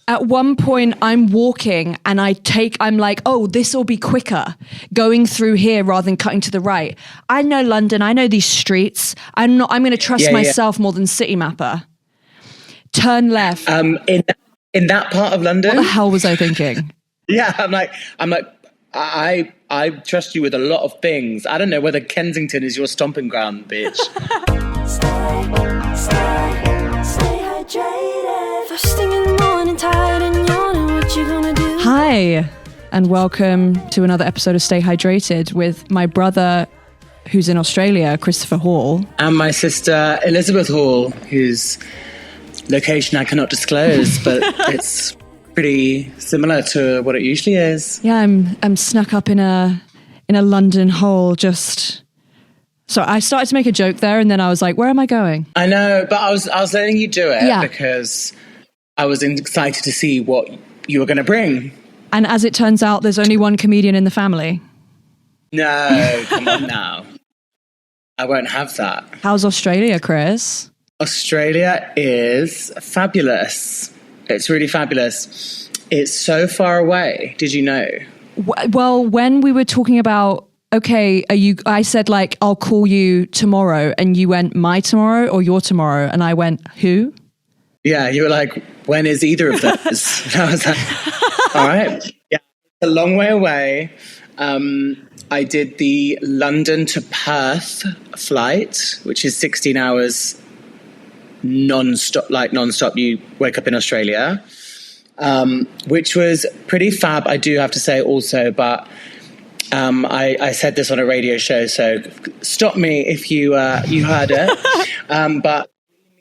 At one point I'm walking and I'm like, oh, this will be quicker going through here rather than cutting to the right. I know London. I know these streets. I'm going to trust myself more than City Mapper. Turn left. In that part of London? What the hell was I thinking? Yeah, I'm like, I trust you with a lot of things. I don't know whether Kensington is your stomping ground, bitch. Stay hydrated. First thing in the morning, tired and yawning. What you gonna do? Hi, and welcome to another episode of Stay Hydrated with my brother, who's in Australia, Christopher Hall. And my sister, Elizabeth Hall, whose location I cannot disclose, but it's pretty similar to what it usually is. Yeah, I'm snuck up in a London hole. So I started to make a joke there, and then I was like, "Where am I going?" I know, but I was letting you do it because I was excited to see what you were going to bring. And as it turns out, there's only one comedian in the family. No, come on now. I won't have that. How's Australia, Chris? Australia is fabulous. It's really fabulous. It's so far away. Did you know? Well, when we were talking about, okay, I said like, I'll call you tomorrow. And you went, my tomorrow or your tomorrow? And I went, who? Yeah, you were like, when is either of those? And I was like, all right. Yeah, it's a long way away. I did the London to Perth flight, which is 16 hours non-stop. You wake up in Australia, which was pretty fab, I do have to say also, but I said this on a radio show, so stop me if you heard it. But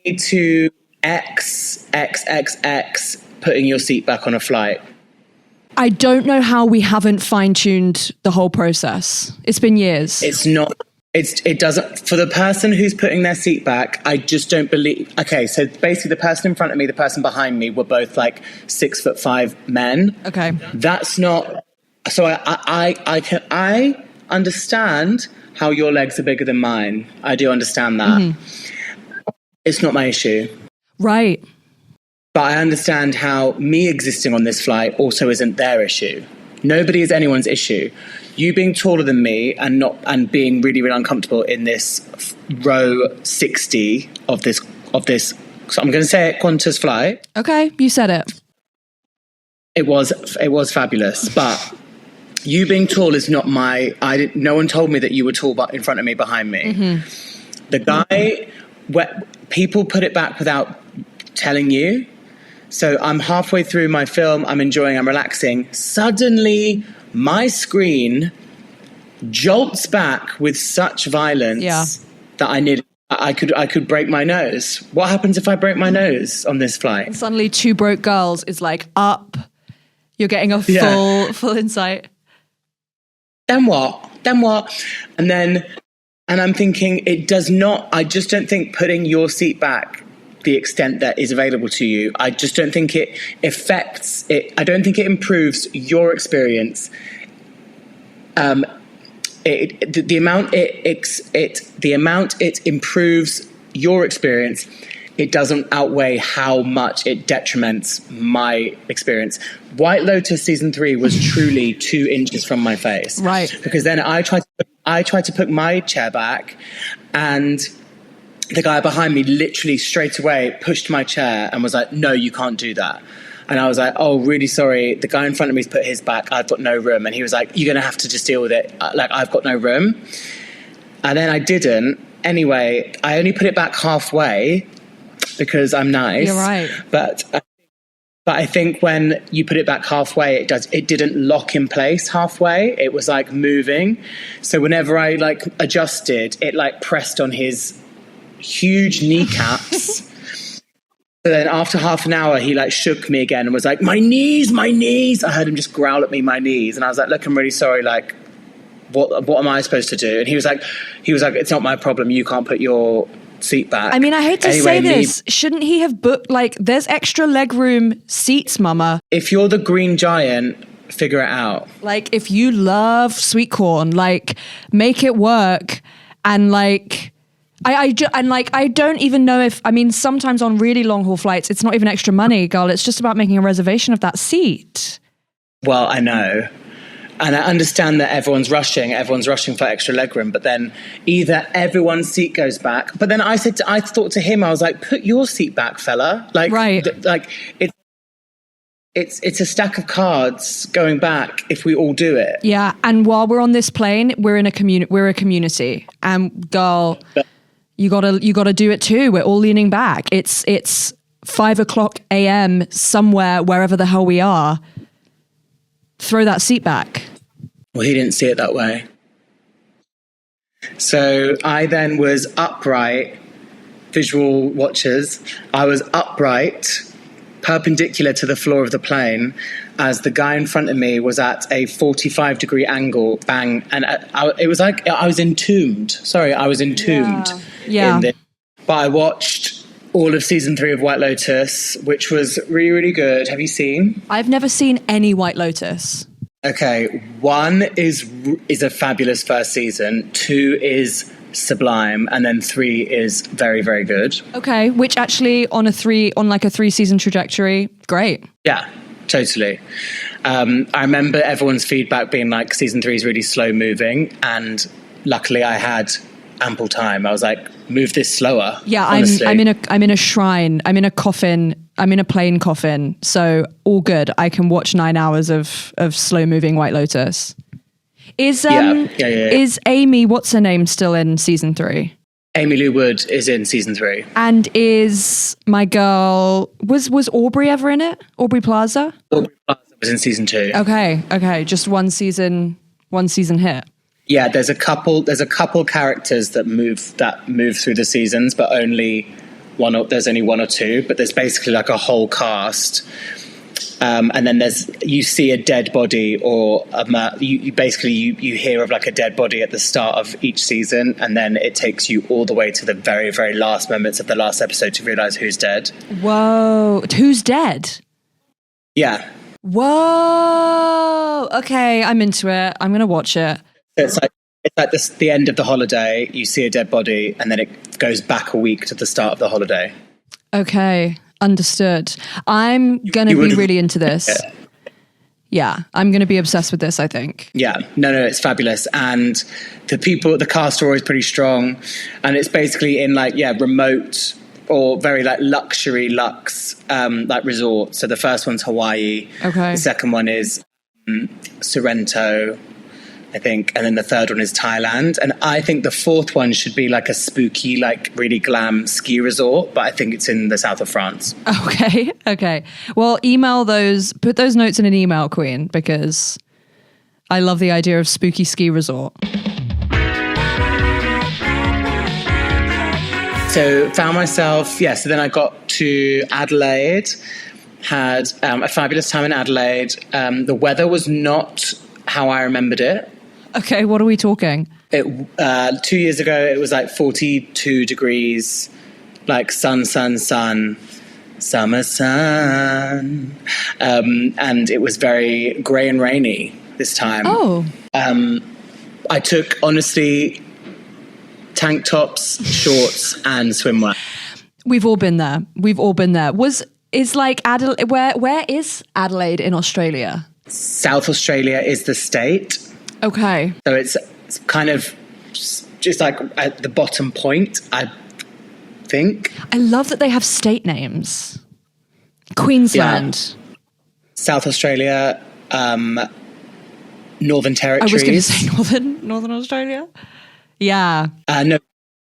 you need to XXXX putting your seat back on a flight. I don't know how we haven't fine-tuned the whole process. It's been years. It doesn't, for the person who's putting their seat back, I just don't believe. Okay, so basically the person in front of me, the person behind me were both like 6'5" men. Okay. That's not, so I understand how your legs are bigger than mine. I do understand that. Mm-hmm. It's not my issue. Right. But I understand how me existing on this flight also isn't their issue. Nobody is anyone's issue. You being taller than me and being really, really uncomfortable in this row 60 of this. So I'm going to say it, Qantas flight. Okay, you said it. It was fabulous, but you being tall is not no one told me that you were tall in front of me, behind me. Mm-hmm. The guy, people put it back without telling you. So I'm halfway through my film, I'm enjoying, I'm relaxing. Suddenly, my screen jolts back with such violence that I could break my nose. What happens if I break my nose on this flight? And suddenly Two Broke Girls is like up. You're getting a full insight. Then what? And I'm thinking, it does not, I just don't think putting your seat back the extent that is available to you, I just don't think it affects it. I don't think it improves your experience. The amount it improves your experience, it doesn't outweigh how much it detriments my experience. White Lotus season 3 was truly 2 inches from my face, right? Because then I tried to put my chair back, and the guy behind me literally straight away pushed my chair and was like, no, you can't do that. And I was like, oh, really sorry. The guy in front of me's put his back. I've got no room. And he was like, you're going to have to just deal with it. Like, I've got no room. And then I didn't. Anyway, I only put it back halfway because I'm nice. You're right. But I think when you put it back halfway, it didn't lock in place halfway. It was like moving. So whenever I like adjusted, it like pressed on his huge kneecaps. So then after half an hour, he like shook me again and was like, my knees. I heard him just growl at me, my knees. And I was like, look, I'm really sorry. Like, what am I supposed to do? And he was like, it's not my problem. You can't put your seat back. I mean, I hate to say this. Shouldn't he have booked, like, there's extra legroom seats, mama. If you're the green giant, figure it out. Like, if you love sweet corn, like, make it work and like, I don't even know if, I mean, sometimes on really long haul flights, it's not even extra money, girl. It's just about making a reservation of that seat. Well, I know. And I understand that everyone's rushing for extra legroom, but then either everyone's seat goes back. But then I thought to him, I was like, put your seat back, fella. Like, right. It's a stack of cards going back if we all do it. Yeah. And while we're on this plane, we're a community. And girl, you gotta do it too. We're all leaning back. It's 5:00 a.m. somewhere, wherever the hell we are. Throw that seat back. Well, he didn't see it that way. So I then was upright, visual watchers. I was upright, perpendicular to the floor of the plane, as the guy in front of me was at a 45-degree angle, bang. And it was like I was entombed. Sorry, I was entombed. Yeah. But I watched all of season 3 of White Lotus, which was really, really good. Have you seen? I've never seen any White Lotus. Okay, 1 is a fabulous first season, 2 is sublime, and then 3 is very, very good. Okay, which actually on a 3-season trajectory, great. Yeah, totally. I remember everyone's feedback being like season 3 is really slow moving, and luckily I had ample time. I was like, move this slower. Yeah, honestly. I'm in a shrine. I'm in a coffin. I'm in a plane coffin. So all good. I can watch 9 hours of slow moving White Lotus. Is Amy, what's her name, still in season 3? Amy Lou Wood is in season 3. And is my girl, was Aubrey ever in it? Aubrey Plaza? Aubrey Plaza was in season 2. Okay. Just one season hit. Yeah, there's a couple characters that move through the seasons, but there's only 1 or 2, but there's basically like a whole cast. And then you see a dead body or you hear of like a dead body at the start of each season, and then it takes you all the way to the very, very last moments of the last episode to realize who's dead. Whoa, who's dead? Yeah. Whoa. Okay, I'm into it. I'm gonna watch it. It's like the end of the holiday. You see a dead body, and then it goes back a week to the start of the holiday. Okay, understood. I'm going to be really into this. Yeah, I'm going to be obsessed with this, I think. Yeah, no, it's fabulous. And the cast are always pretty strong. And it's basically in remote or very luxury resort. So the first one's Hawaii. Okay. The second one is Sorrento, I think, and then the third one is Thailand. And I think the fourth one should be like a spooky, really glam ski resort, but I think it's in the south of France. Okay. Well, put those notes in an email, Queen, because I love the idea of spooky ski resort. So found myself, so then I got to Adelaide, had a fabulous time in Adelaide. The weather was not how I remembered it. Okay, what are we talking? 2 years ago, it was 42 degrees, sun, summer sun. And it was very grey and rainy this time. Oh. I took, honestly, tank tops, shorts, and swimwear. We've all been there. Adelaide, where is Adelaide in Australia? South Australia is the state. Okay. So it's kind of just at the bottom point, I think. I love that they have state names. Queensland. Yeah. South Australia, Northern Territories. I was going to say Northern Australia. Yeah. No.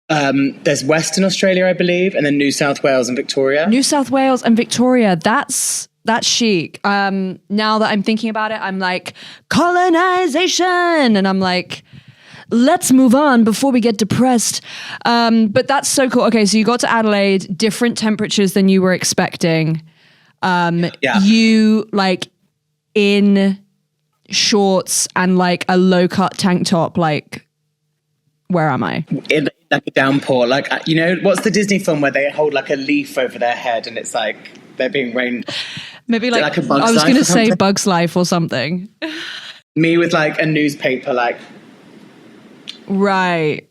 There's Western Australia, I believe, and then New South Wales and Victoria. New South Wales and Victoria. That's chic. Now that I'm thinking about it, I'm like, colonization. And I'm like, let's move on before we get depressed. But that's so cool. Okay, so you got to Adelaide, different temperatures than you were expecting. You in shorts and a low-cut tank top, where am I? In a downpour. What's the Disney film where they hold a leaf over their head and it's they're being rained? Maybe a Bug's Life. I was going to say Bug's Life or something. Me with a newspaper, Right.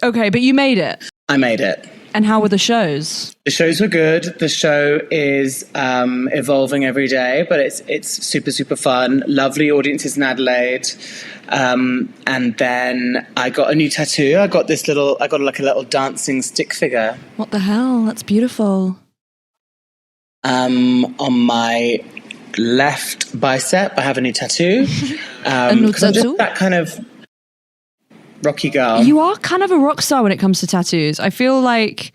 Okay, but you made it. I made it. And how were the shows? The shows were good. The show is evolving every day, but it's super, super fun. Lovely audiences in Adelaide. And then I got a new tattoo. I got like a little dancing stick figure. What the hell? That's beautiful. On my left bicep, I have a new tattoo. A new 'cause I'm tattoo? just that kind of rocky girl. You are kind of a rock star when it comes to tattoos. I feel like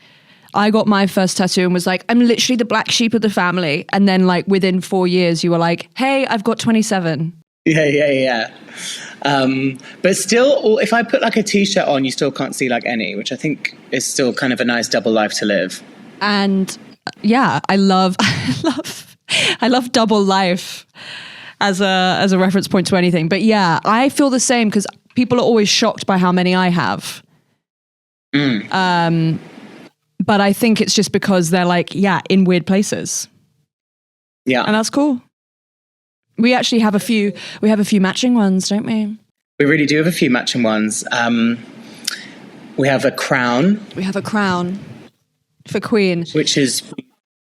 I got my first tattoo and was like, I'm literally the black sheep of the family. And then like within 4 years, you were like, hey, I've got 27. Yeah. But still, if I put like a t-shirt on, you still can't see like any, which I think is still kind of a nice double life to live. And yeah, I love double life as a reference point to anything. But yeah, I feel the same because people are always shocked by how many I have. But I think it's just because they're like, yeah, in weird places. Yeah. And that's cool. We actually have a few matching ones, don't we? We really do have a few matching ones. We have a crown. We have a crown for Queen. Which is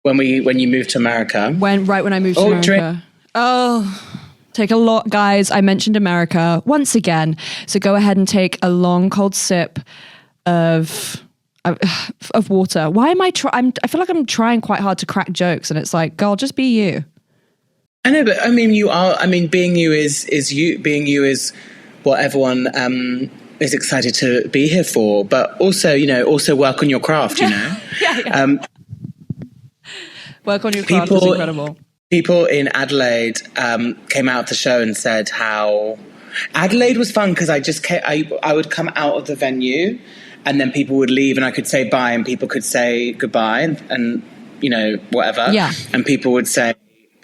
when you moved to America. When I moved to America. Take a lot, guys. I mentioned America once again. So go ahead and take a long, cold sip of water. Why am I I feel like I'm trying quite hard to crack jokes, and it's like, girl, just be you. I know, but I mean, you are. I mean, being you is you. Being you is what everyone is excited to be here for. But also, also work on your craft. Yeah. Work on your craft is incredible. People in Adelaide came out of the show and said how Adelaide was fun because I would come out of the venue and then people would leave and I could say bye and people could say goodbye and whatever. Yeah. And people would say,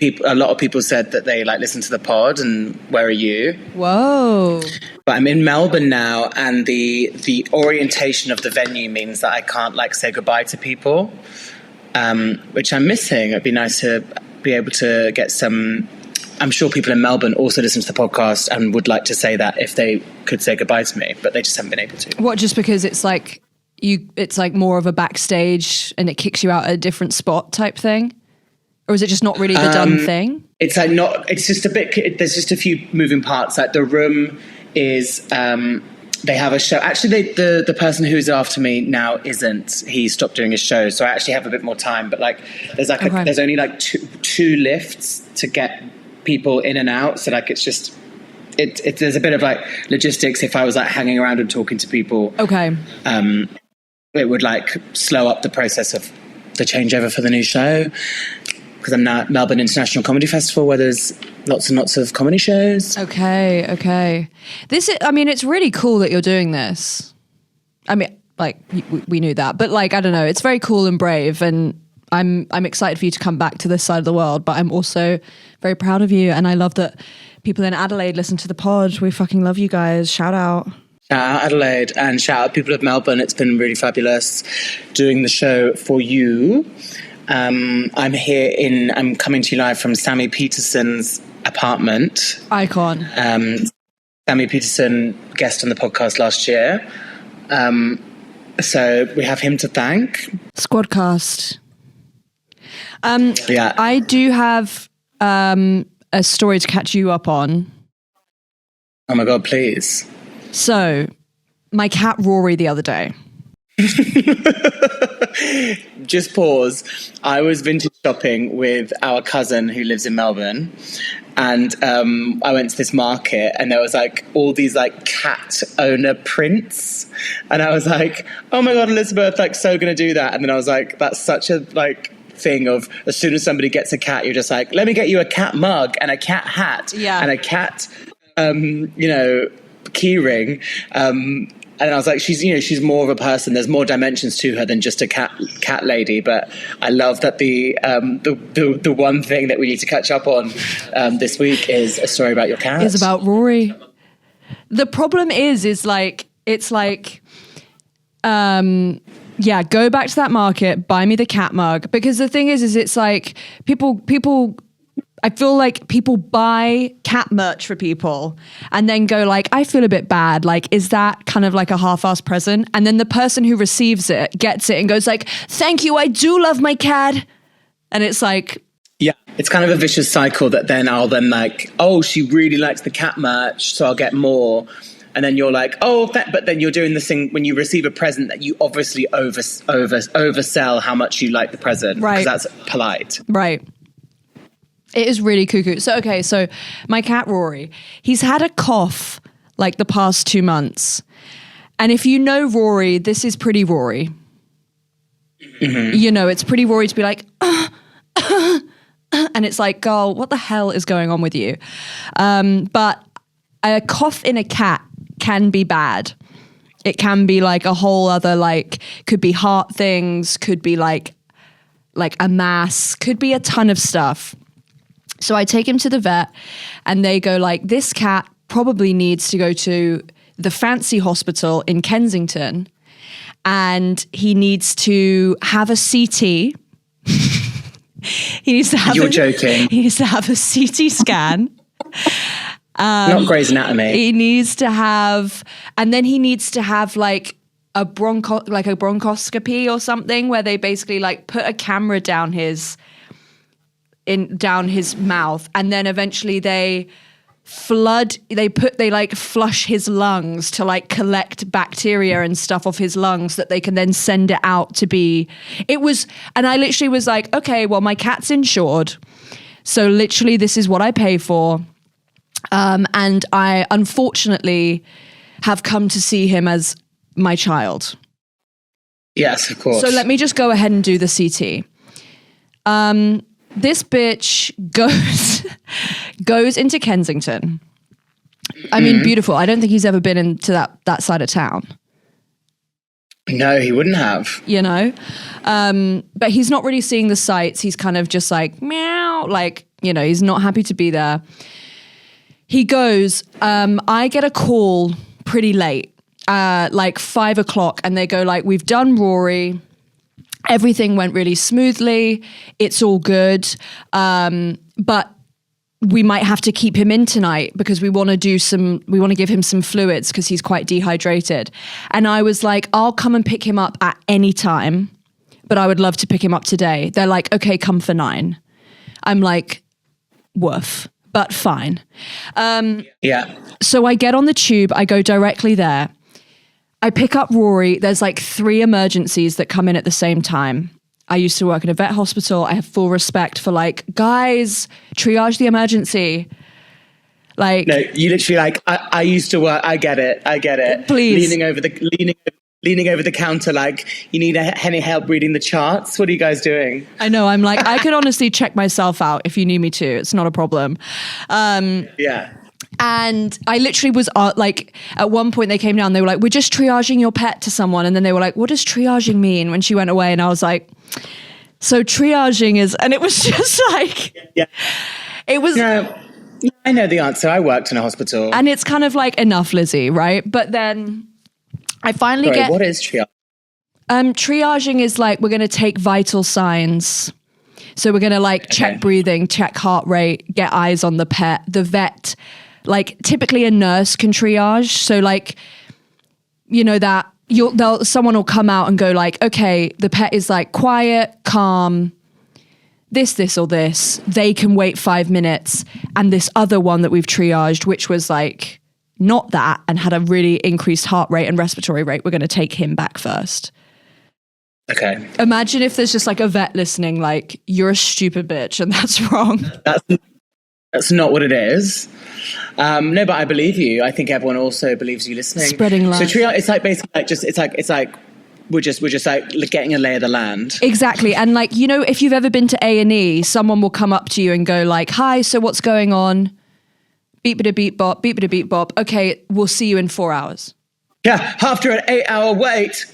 a lot of people said that they like listen to the pod and where are you? Whoa. But I'm in Melbourne now and the orientation of the venue means that I can't like say goodbye to people, which I'm missing. It'd be nice to be able to get some. I'm sure people in Melbourne also listen to the podcast and would like to say that if they could say goodbye to me, but they just haven't been able to. What, just because it's like more of a backstage and it kicks you out at a different spot type thing? Or is it just not really the done thing? It's like not, it's just a bit, there's just a few moving parts. Like the room is, they have a show. Actually, the person who's after me now isn't. He stopped doing his show, so I actually have a bit more time. But like, there's like there's only like two lifts to get people in and out. So like, it's just there's a bit of like logistics. If I was like hanging around and talking to people, it would like slow up the process of the changeover for the new show. Because I'm now at Melbourne International Comedy Festival where there's lots and lots of comedy shows. Okay. It's really cool that you're doing this. I mean, like, we knew that. But, like, I don't know. It's very cool and brave. And I'm excited for you to come back to this side of the world. But I'm also very proud of you. And I love that people in Adelaide listen to the pod. We fucking love you guys. Shout out. Shout out Adelaide and shout out people of Melbourne. It's been really fabulous doing the show for you. I'm coming to you live from Sammy Peterson's apartment. Icon. Sammy Peterson, guest on the podcast last year. So we have him to thank. Squadcast. Yeah. I do have a story to catch you up on. Oh my God, please. So, my cat Rory the other day. Just pause. I was vintage shopping with our cousin who lives in Melbourne, and I went to this market and there was like all these like cat owner prints, and I was like, oh my God, Elizabeth, like so gonna do that. And then I was like, that's such a like thing of as soon as somebody gets a cat, you're just like, let me get you a cat mug and a cat hat and a cat key ring. And I was like, she's more of a person. There's more dimensions to her than just a cat lady. But I love that the one thing that we need to catch up on this week is a story about your cat. It's about Rory. The problem is like, it's like, go back to that market, buy me the cat mug. Because the thing is it's like people I feel like people buy cat merch for people and then go like, I feel a bit bad. Like, is that kind of like a half-assed present? And then the person who receives it gets it and goes like, thank you, I do love my cat. And it's like... Yeah, it's kind of a vicious cycle that then I'll then like, oh, she really likes the cat merch, so I'll get more. And then you're like, oh, but then you're doing this thing when you receive a present that you obviously oversell how much you like the present. Right. Because that's polite. Right. It is really cuckoo. So, okay, so my cat Rory, he's had a cough like the past 2 months. And if you know Rory, this is pretty Rory. Mm-hmm. You know, it's pretty Rory to be like, and it's like, girl, what the hell is going on with you? But a cough in a cat can be bad. It can be like a whole other, like, could be heart things, could be like a mass, could be a ton of stuff. So I take him to the vet and they go like, this cat probably needs to go to the fancy hospital in Kensington and he needs to have a CT. You're joking. He needs to have a CT scan. Not Grey's Anatomy. He needs to have, and then he needs to have like a bronchoscopy or something where they basically like put a camera down his mouth, and then eventually they flush his lungs to like collect bacteria and stuff off his lungs that they can then send it out to be. And I literally was like, okay, well, my cat's insured, so literally this is what I pay for. And I unfortunately have come to see him as my child. Yes, of course. So let me just go ahead and do the CT. This bitch goes into Kensington. I mean, beautiful. I don't think he's ever been into that side of town. No, he wouldn't have. You know? But he's not really seeing the sights. He's kind of just like, meow. Like, you know, he's not happy to be there. He goes, I get a call pretty late, like 5 o'clock, and they go like, we've done Rory. Everything went really smoothly. It's all good. But we might have to keep him in tonight because we want to give him some fluids because he's quite dehydrated. And I was like, I'll come and pick him up at any time, but I would love to pick him up today. They're like, okay, come for 9. I'm like, woof. But fine. Yeah. So I get on the tube. I go directly there. I pick up Rory. There's like 3 emergencies that come in at the same time. I used to work in a vet hospital. I have full respect for like, guys, triage the emergency. Like, no, you literally like, I used to work. I get it. Please. Leaning over the counter, like, you need any help reading the charts? What are you guys doing? I know. I'm like, I could honestly check myself out if you need me to. It's not a problem. Yeah. And I literally was like, at one point they came down, they were like, we're just triaging your pet to someone. And then they were like, what does triaging mean? When she went away, and I was like, so triaging is, and it was just like, yeah. It was. No, I know the answer. I worked in a hospital. And it's kind of like, enough, Lizzie, right? But then I finally get... What is triage? Triaging is like, we're going to take vital signs. So we're going to like check breathing, check heart rate, get eyes on the pet. The vet, like typically a nurse can triage. So like, you know that someone will come out and go like, okay, the pet is like quiet, calm, this, or this. They can wait 5 minutes. And this other one that we've triaged, which was like, not that, and had a really increased heart rate and respiratory rate, we're going to take him back first. Okay. Imagine if there's just like a vet listening, like, you're a stupid bitch and that's wrong. That's not what it is. No, but I believe you. I think everyone also believes you listening. Spreading love. So triage, it's like basically like it's like we're just like getting a lay of the land. Exactly. And like, you know, if you've ever been to A&E, someone will come up to you and go like, hi, so what's going on? Beep-a-da-beep bop, beep-a-da-beep bop. Okay, we'll see you in 4 hours. Yeah, after an 8-hour wait.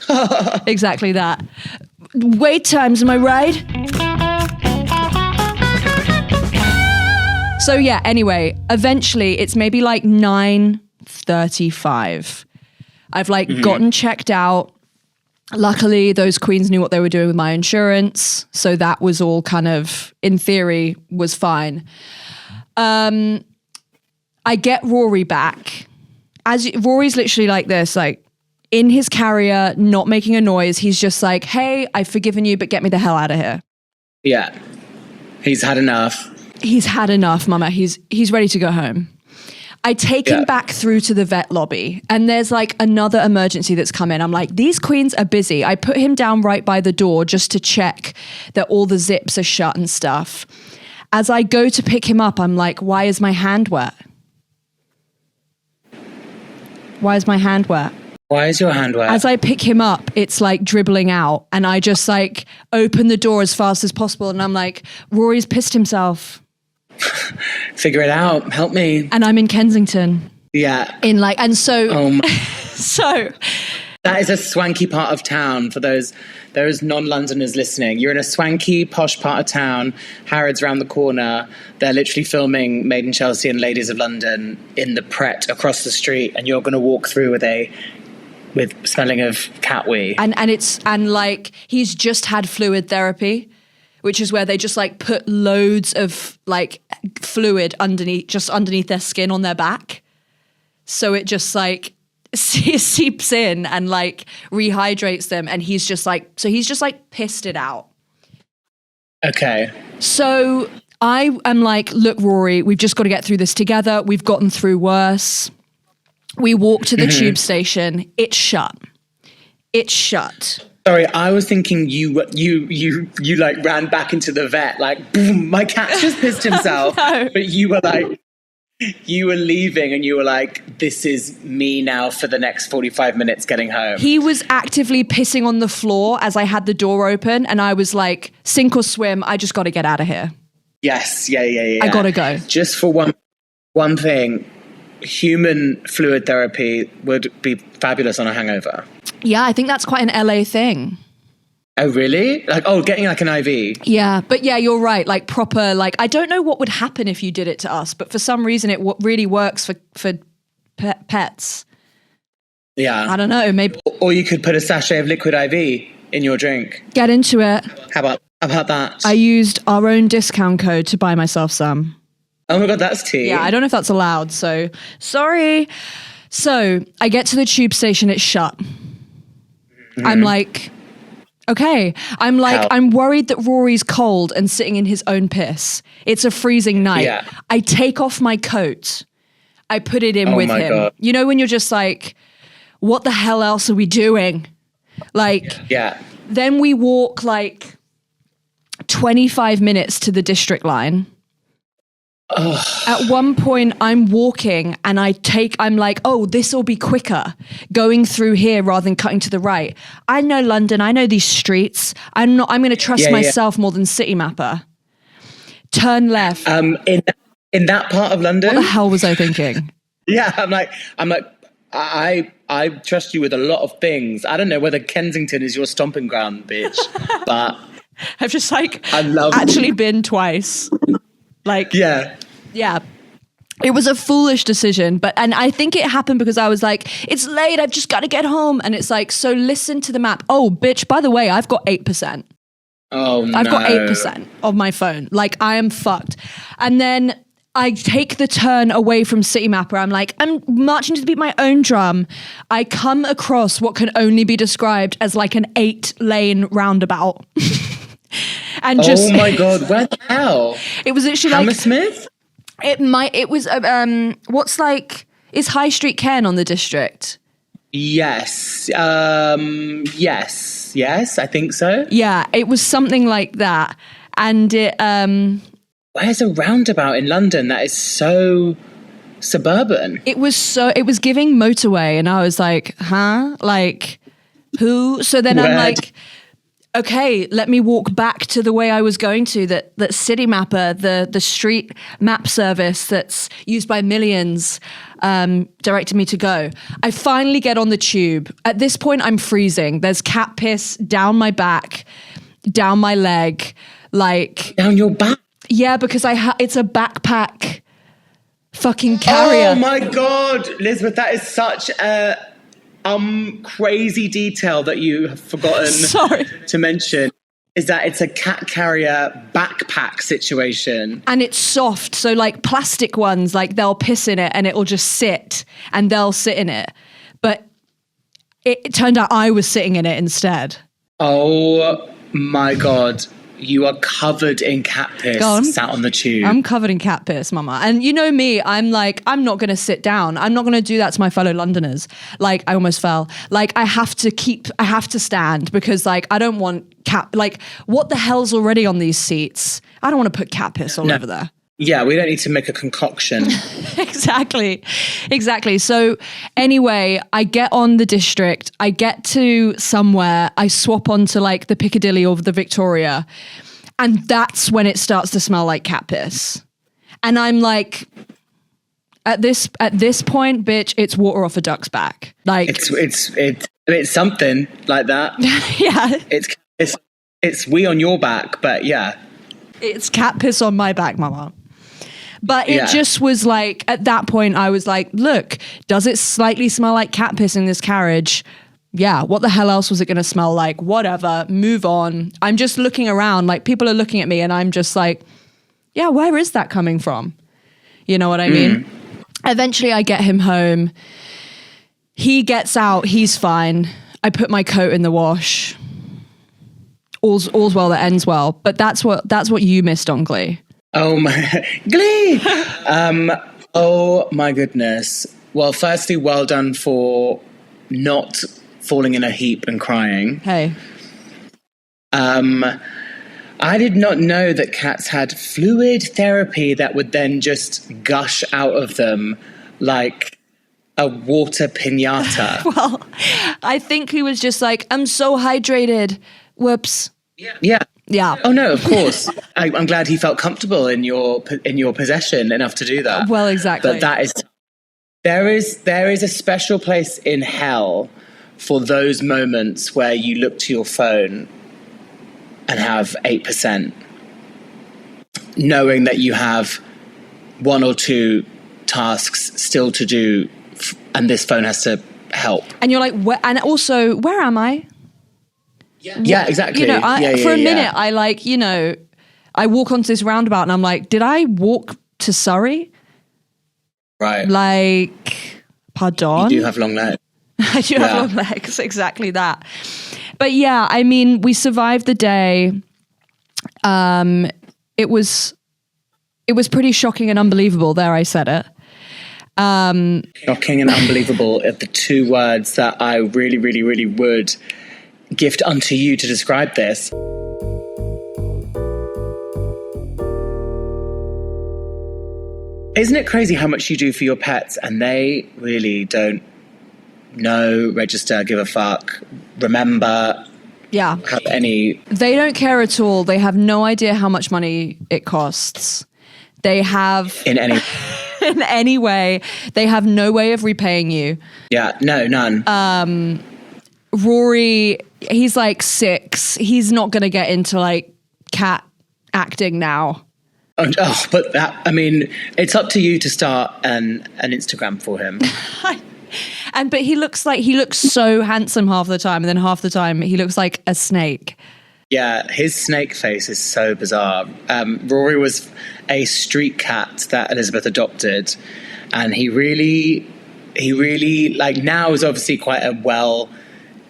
Exactly that. Wait times, am I right? So yeah, anyway, eventually it's maybe like 9:35. I've like gotten checked out. Luckily, those queens knew what they were doing with my insurance. So that was all kind of, in theory, was fine. I get Rory back. Rory's literally like this, like in his carrier, not making a noise. He's just like, hey, I've forgiven you, but get me the hell out of here. Yeah. He's had enough. He's had enough, mama. He's ready to go home. I take him back through to the vet lobby and there's like another emergency that's come in. I'm like, these queens are busy. I put him down right by the door just to check that all the zips are shut and stuff. As I go to pick him up, I'm like, why is my hand wet? Why is my hand wet? Why is your hand wet? As I pick him up, it's like dribbling out and I just like open the door as fast as possible and I'm like, Rory's pissed himself. Figure it out. Help me. And I'm in Kensington. Yeah. So that is a swanky part of town for those non-Londoners listening. You're in a swanky, posh part of town. Harrods round the corner. They're literally filming Made in Chelsea and Ladies of London in the Pret across the street, and you're going to walk through with smelling of cat wee. And like he's just had fluid therapy, which is where they just like put loads of like fluid underneath their skin on their back. So it just like seeps in and like rehydrates them. And he's just like pissed it out. Okay. So I am like, look, Rory, we've just got to get through this together. We've gotten through worse. We walk to the tube station. It's shut. Sorry, I was thinking you like ran back into the vet, like, boom, my cat's just pissed himself. No. But you were leaving and you were like, this is me now for the next 45 minutes getting home. He was actively pissing on the floor as I had the door open and I was like, sink or swim, I just got to get out of here. Yes, yeah. I got to go. Just for one thing, human fluid therapy would be fabulous on a hangover. Yeah, I think that's quite an LA thing. Oh, really? Getting like an IV? Yeah, but yeah, you're right. Like proper, like, I don't know what would happen if you did it to us, but for some reason it really works for pets. Yeah. I don't know, maybe. Or you could put a sachet of liquid IV in your drink. Get into it. How about that? I used our own discount code to buy myself some. Oh my God, that's tea. Yeah, I don't know if that's allowed, so sorry. So I get to the tube station, it's shut. I'm like, okay. I'm worried that Rory's cold and sitting in his own piss. It's a freezing night. Yeah. I take off my coat. I put it in with him. God. You know when you're just like, what the hell else are we doing? Like, yeah. Then we walk like 25 minutes to the district line. Ugh. At one point I'm walking and I'm like, oh, this will be quicker going through here rather than cutting to the right. I know London. I know these streets. I'm going to trust myself more than City Mapper. Turn left. In that part of London? What the hell was I thinking? Yeah. I'm like, I trust you with a lot of things. I don't know whether Kensington is your stomping ground, bitch, but I've just actually been twice. Like, yeah. It was a foolish decision, and I think it happened because I was like, it's late, I've just got to get home. And it's like, so listen to the map. Oh, bitch, by the way, I've got 8%. Oh, no. I've got 8% of my phone. Like, I am fucked. And then I take the turn away from City Mapper. I'm like, I'm marching to the beat of my own drum. I come across what can only be described as like an 8-lane roundabout. And oh my God, where the hell? It was literally Hammersmith? Is High Street Ken on the district? Yes. Yes, I think so. Yeah, it was something like that. And it where's a roundabout in London that is so suburban? It was giving motorway and I was like, huh? Like, who? So then I'm like, okay, let me walk back to the way I was going to, that City Mapper, the street map service that's used by millions, directed me to go. I finally get on the tube. At this point, I'm freezing. There's cat piss down my back, down my leg, like... Down your back? Yeah, because it's a backpack fucking carrier. Oh my God, Elizabeth, that is such a crazy detail that you have forgotten to mention is that it's a cat carrier backpack situation. And it's soft. So like plastic ones, like they'll piss in it and it'll just sit and they'll sit in it. But it turned out I was sitting in it instead. Oh my God. You are covered in cat piss sat on the tube. I'm covered in cat piss, mama. And you know me, I'm like, I'm not going to sit down. I'm not going to do that to my fellow Londoners. Like, I almost fell. Like, I have to stand because like, I don't want like, what the hell's already on these seats? I don't want to put cat piss all over there. Yeah, we don't need to make a concoction. Exactly. So anyway, I get on the district, I get to somewhere, I swap onto like the Piccadilly or the Victoria, and that's when it starts to smell like cat piss. And I'm like, at this point, bitch, it's water off a duck's back. Like it's something like that. Yeah. It's wee on your back, but yeah. It's cat piss on my back, mama. But it just was like, at that point, I was like, look, does it slightly smell like cat piss in this carriage? Yeah, what the hell else was it going to smell like? Whatever, move on. I'm just looking around, like people are looking at me and I'm just like, yeah, where is that coming from? You know what I mean? Eventually I get him home. He gets out, he's fine. I put my coat in the wash. All's well that ends well. But that's what you missed on Glee. Oh my Glee! Oh my goodness. Well, firstly, well done for not falling in a heap and crying. Hey. I did not know that cats had fluid therapy that would then just gush out of them like a water piñata. Well, I think he was just like, I'm so hydrated. Whoops. Yeah. Oh no, of course. I'm glad he felt comfortable in your possession enough to do that. Well, exactly. But that is there is a special place in hell for those moments where you look to your phone and have 8%, knowing that you have one or two tasks still to do, and this phone has to help. And you're like, and also, where am I? Yeah, exactly. You know, for a minute, I like, you know, I walk onto this roundabout and I'm like, did I walk to Surrey? Right. Like, pardon? You do have long legs. I do have long legs, exactly that. But yeah, I mean, we survived the day. It was pretty shocking and unbelievable. There, I said it. Shocking and unbelievable are the two words that I really, really, really would gift unto you to describe this. Isn't it crazy how much you do for your pets and they really don't know, register, give a fuck, remember, have any... They don't care at all. They have no idea how much money it costs. They have... In any... in any way. They have no way of repaying you. Yeah, no, none. Rory, he's like 6. He's not going to get into like cat acting now. Oh, but that, I mean, it's up to you to start an Instagram for him. But he looks so handsome half the time, and then half the time he looks like a snake. Yeah, his snake face is so bizarre. Rory was a street cat that Elizabeth adopted, and he really like now is obviously quite a well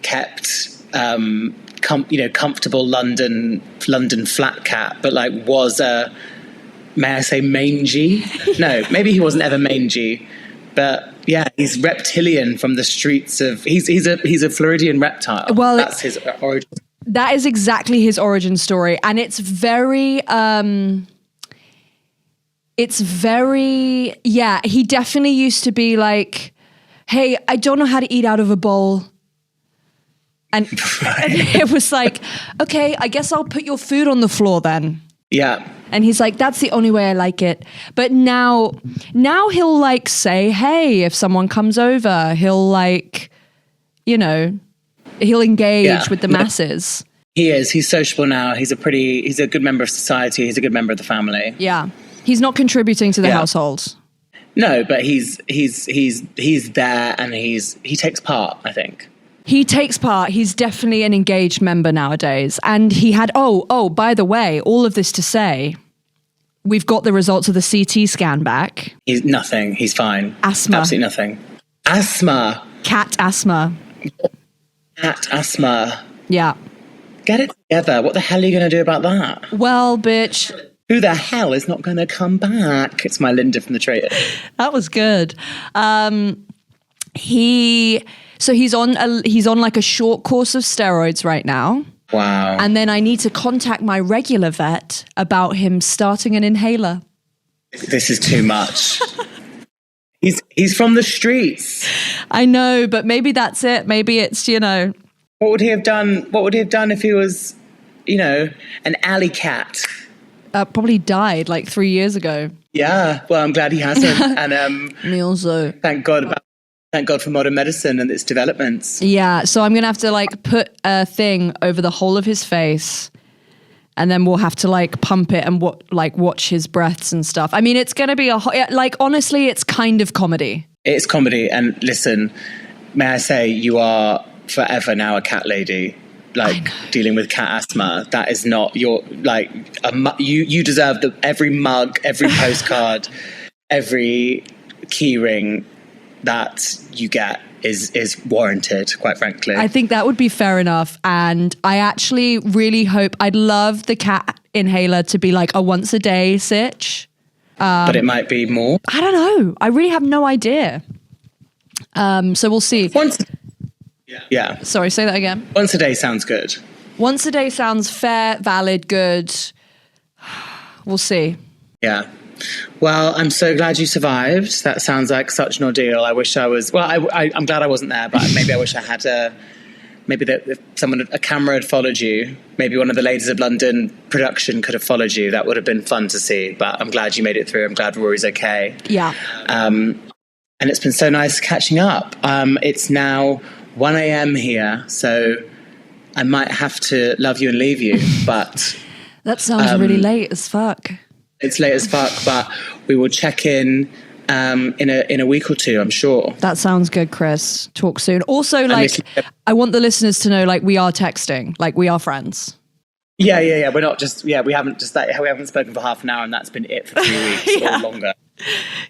kept, comfortable London flat cat, but like was a, may I say, mangy? No, maybe he wasn't ever mangy, but yeah, he's reptilian from the streets of. He's a Floridian reptile. Well, that's his origin. That is exactly his origin story, and it's very. Yeah, he definitely used to be like, "Hey, I don't know how to eat out of a bowl." And, and it was like, okay, I guess I'll put your food on the floor then. Yeah. And he's like, that's the only way I like it. But now he'll like say, hey, if someone comes over, he'll like, he'll engage with the masses. He is. He's sociable now. He's a good member of society. He's a good member of the family. Yeah. He's not contributing to the household. No, but he's there and he takes part, I think. He takes part. He's definitely an engaged member nowadays. And he had, by the way, all of this to say, we've got the results of the CT scan back. He's nothing. He's fine. Asthma. Absolutely nothing. Asthma. Cat asthma. Cat asthma. Yeah. Get it together. What the hell are you going to do about that? Well, bitch. Who the hell is not going to come back? It's my Linda from the Traitors. That was good. He's on like a short course of steroids right now. Wow. And then I need to contact my regular vet about him starting an inhaler. This is too much. He's from the streets. I know, but maybe that's it. Maybe it's, What would he have done? What would he have done if he was, an alley cat? Probably died like 3 years ago. Yeah. Well, I'm glad he hasn't. And me also. Thank God for modern medicine and its developments. Yeah. So I'm going to have to like put a thing over the whole of his face, and then we'll have to like pump it and watch his breaths and stuff. I mean, it's going to be honestly, it's kind of comedy. It's comedy. And listen, may I say, you are forever now a cat lady. Like dealing with cat asthma, that is not your you deserve every mug, every postcard, every key ring that you get is warranted, quite frankly. I think that would be fair enough. And I actually really hope, I'd love the cat inhaler to be like a once a day sitch. But it might be more. I don't know. I really have no idea. So we'll see. Yeah. Sorry, say that again. Once a day sounds good. Once a day sounds fair, valid, good. We'll see. Yeah. Well, I'm so glad you survived. That sounds like such an ordeal. I wish I was. Well, I'm glad I wasn't there, but maybe I wish I had if a camera had followed you. Maybe one of the Ladies of London production could have followed you. That would have been fun to see. But I'm glad you made it through. I'm glad Rory's okay. Yeah. And it's been so nice catching up. It's now 1 a.m. here, so I might have to love you and leave you, but... That sounds really late as fuck. It's late as fuck, but we will check in a week or two, I'm sure. That sounds good, Chris. Talk soon. Also, I want the listeners to know, we are texting, we are friends. Yeah. We're not just, we haven't spoken for half an hour and that's been it for 3 weeks or longer.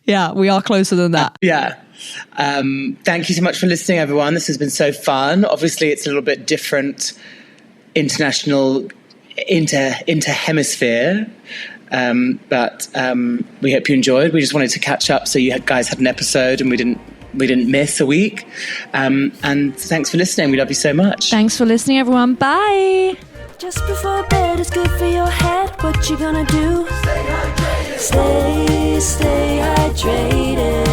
Yeah, we are closer than that. Yeah. Thank you so much for listening, everyone. This has been so fun. Obviously, it's a little bit different international inter-hemisphere. But we hope you enjoyed. We just wanted to catch up so you guys had an episode and we didn't miss a week. And thanks for listening. We love you so much. Thanks for listening, everyone. Bye. Just before bed is good for your head. What you gonna do? Stay hydrated. Stay hydrated.